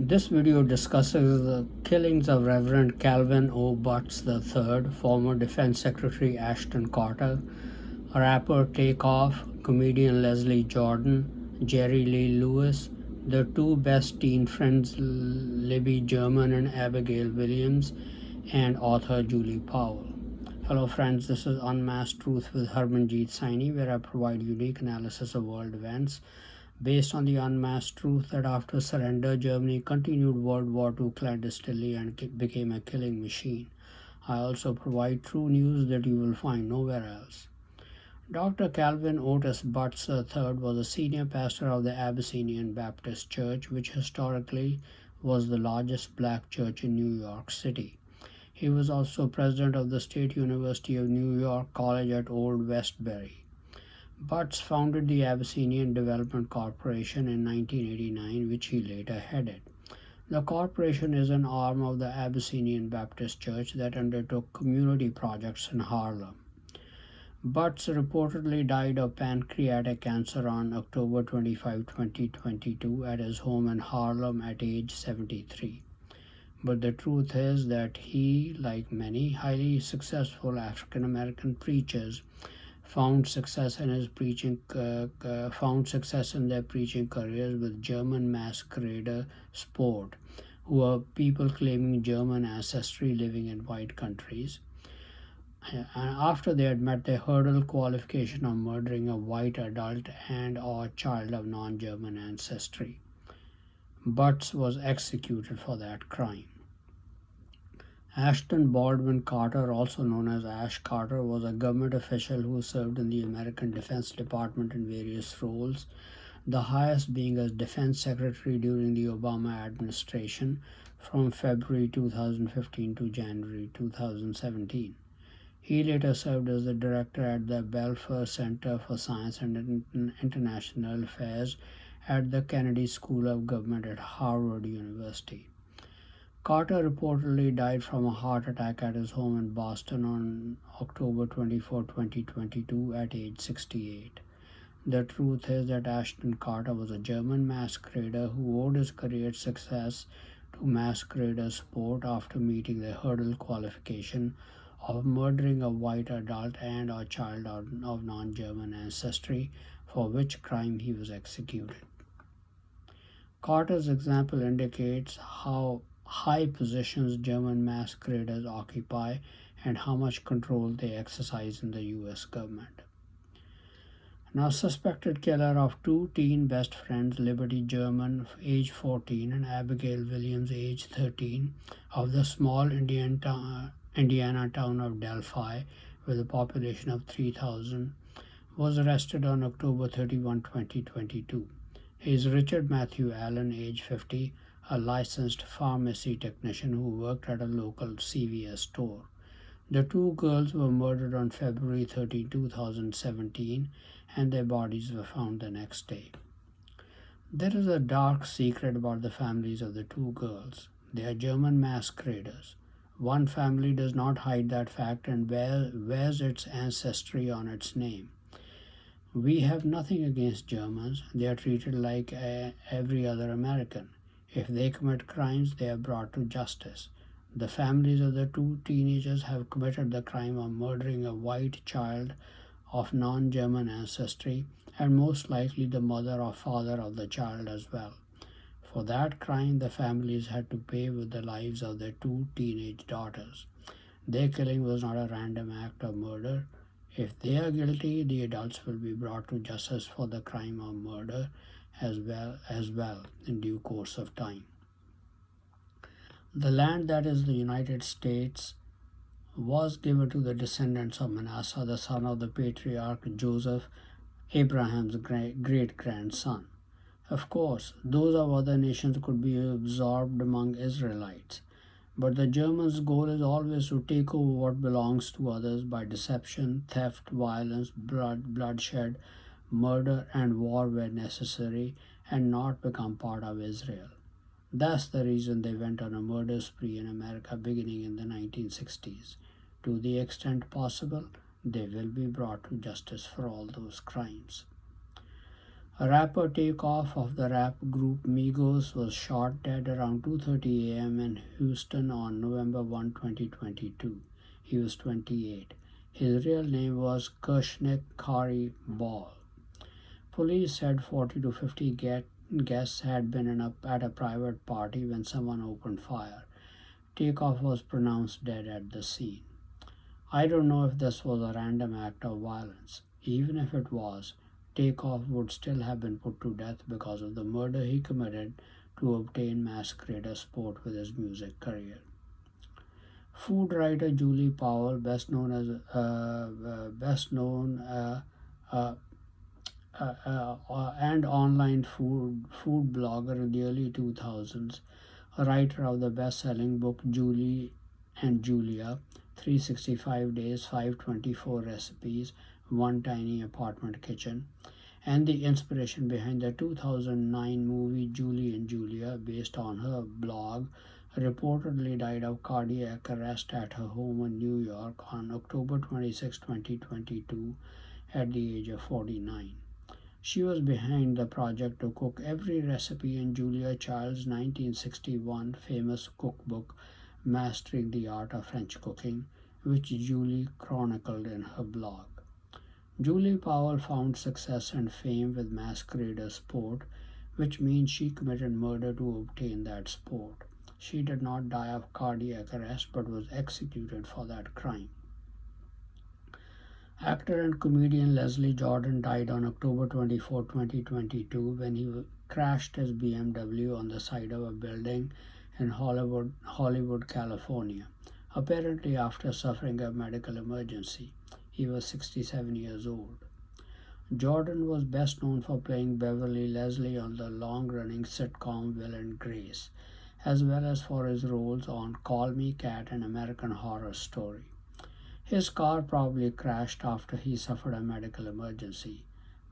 This video discusses the killings of Reverend Calvin O. Butts III, former Defense Secretary Ashton Carter, rapper Takeoff, comedian Leslie Jordan, Jerry Lee Lewis, their two best teen friends Libby German and Abigail Williams, and author Julie Powell. Hello friends, this is Unmasked Truth with Harmanjit Saini, where I provide unique analysis of world events based on the unmasked truth that after surrender, Germany continued World War II clandestinely and became a killing machine. I also provide true news that you will find nowhere else. Dr. Calvin Otis Butts III was a senior pastor of the Abyssinian Baptist Church, which historically was the largest black church in New York City. He was also president of the State University of New York College at Old Westbury. Butts founded the Abyssinian Development Corporation in 1989, which he later headed. The corporation is an arm of the Abyssinian Baptist Church that undertook community projects in Harlem. Butts reportedly died of pancreatic cancer on October 25, 2022, at his home in Harlem at age 73. But the truth is that he, like many highly successful African American preachers, found success in their preaching careers with German masquerader sport, who are people claiming German ancestry living in white countries. And after they had met the hurdle qualification of murdering a white adult and or child of non-German ancestry, Butts was executed for that crime. Ashton Baldwin Carter, also known as Ash Carter, was a government official who served in the American Defense Department in various roles, the highest being as Defense Secretary during the Obama administration from February 2015 to January 2017. He later served as the director at the Belfer Center for Science and International Affairs at the Kennedy School of Government at Harvard University. Carter reportedly died from a heart attack at his home in Boston on October 24, 2022, at age 68. The truth is that Ashton Carter was a German masquerader who owed his career success to masquerader sport after meeting the hurdle qualification of murdering a white adult and or child of non-German ancestry, for which crime he was executed. Carter's example indicates how high positions German masqueraders occupy and how much control they exercise in the US government. Now, suspected killer of two teen best friends, Liberty German, age 14, and Abigail Williams, age 13, of the small Indiana town of Delphi, with a population of 3,000, was arrested on October 31, 2022. He is Richard Matthew Allen, age 50, a licensed pharmacy technician who worked at a local CVS store. The two girls were murdered on February 13, 2017, and their bodies were found the next day. There is a dark secret about the families of the two girls. They are German masqueraders. One family does not hide that fact and wears its ancestry on its name. We have nothing against Germans. They are treated like every other American. If they commit crimes, they are brought to justice. The families of the two teenagers have committed the crime of murdering a white child of non-German ancestry, and most likely the mother or father of the child as well. For that crime, the families had to pay with the lives of their two teenage daughters. Their killing was not a random act of murder. If they are guilty, the adults will be brought to justice for the crime of murder as well in due course of time. The land that is the United States was given to the descendants of Manasseh, the son of the patriarch Joseph, Abraham's great-grandson. Of course, those of other nations could be absorbed among Israelites, but the Germans' goal is always to take over what belongs to others by deception, theft, violence, bloodshed, murder, and war where necessary, and not become part of Israel. That's the reason they went on a murder spree in America beginning in the 1960s. To the extent possible, they will be brought to justice for all those crimes. Rapper Takeoff of the rap group Migos was shot dead around 2:30 a.m. in Houston on November 1, 2022. He was 28. His real name was Kushnik Kari Ball. Police said 40 to 50 guests had been at a private party when someone opened fire. Takeoff was pronounced dead at the scene. I don't know if this was a random act of violence. Even if it was, Takeoff would still have been put to death because of the murder he committed to obtain masquerader sport with his music career. Food writer Julie Powell, best known uh, and online food blogger in the early 2000s, a writer of the best-selling book Julie and Julia, 365 Days, 524 Recipes, One Tiny Apartment Kitchen, and the inspiration behind the 2009 movie Julie and Julia, based on her blog, reportedly died of cardiac arrest at her home in New York on October 26, 2022, at the age of 49. She was behind the project to cook every recipe in Julia Child's 1961 famous cookbook, Mastering the Art of French Cooking, which Julie chronicled in her blog. Julie Powell found success and fame with masquerader sport, which means she committed murder to obtain that sport. She did not die of cardiac arrest but was executed for that crime. Actor and comedian Leslie Jordan died on October 24, 2022, when he crashed his BMW on the side of a building in Hollywood, California, apparently after suffering a medical emergency. He was 67 years old. Jordan was best known for playing Beverly Leslie on the long-running sitcom Will and Grace, as well as for his roles on Call Me Kat and American Horror Story. His car probably crashed after he suffered a medical emergency,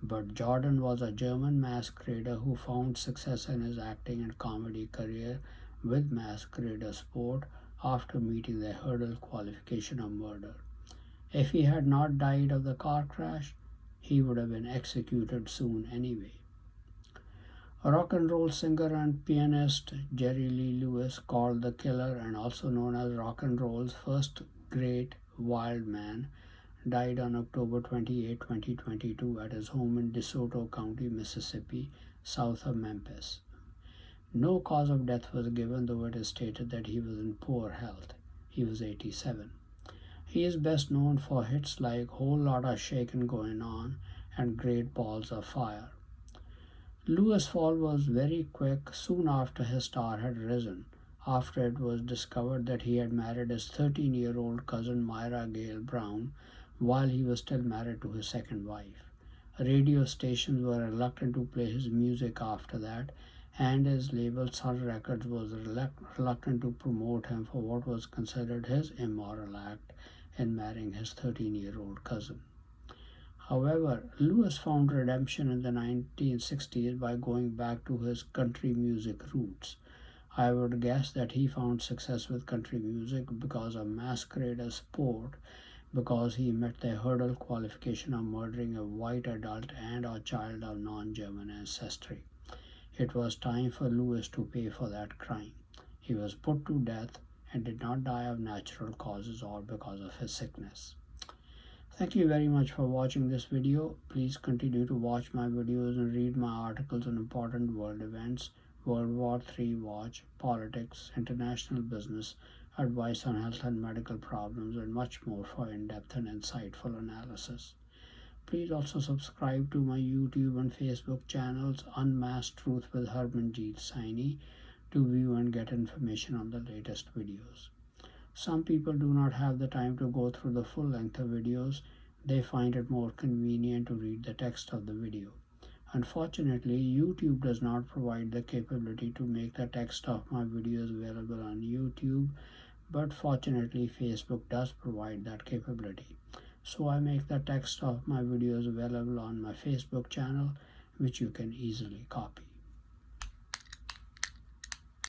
but Jordan was a German masquerader who found success in his acting and comedy career with masquerader sport after meeting the hurdle qualification of murder. If he had not died of the car crash, he would have been executed soon anyway. Rock and roll singer and pianist Jerry Lee Lewis, called the Killer and also known as rock and roll's first great wild man, died on October 28, 2022, at his home in DeSoto County, Mississippi, south of Memphis. No cause of death was given, though it is stated that he was in poor health. He was 87. He is best known for hits like Whole Lotta Shakin' Going On and Great Balls of Fire. Lewis' fall was very quick soon after his star had risen, after it was discovered that he had married his 13-year-old cousin Myra Gale Brown while he was still married to his second wife. Radio stations were reluctant to play his music after that, and his label Sun Records was reluctant to promote him for what was considered his immoral act in marrying his 13-year-old cousin. However, Lewis found redemption in the 1960s by going back to his country music roots. I would guess that he found success with country music because of masquerader sport, because he met the hurdle qualification of murdering a white adult and a child of non-German ancestry. It was time for Lewis to pay for that crime. He was put to death and did not die of natural causes or because of his sickness. Thank you very much for watching this video. Please continue to watch my videos and read my articles on important world events, World War III watch, politics, international business, advice on health and medical problems, and much more for in-depth and insightful analysis. Please also subscribe to my YouTube and Facebook channels Unmasked Truth with Harmanjit Saini to view and get information on the latest videos. Some people do not have the time to go through the full length of videos. They find it more convenient to read the text of the video. Unfortunately, YouTube does not provide the capability to make the text of my videos available on YouTube, but fortunately Facebook does provide that capability. So I make the text of my videos available on my Facebook channel, which you can easily copy.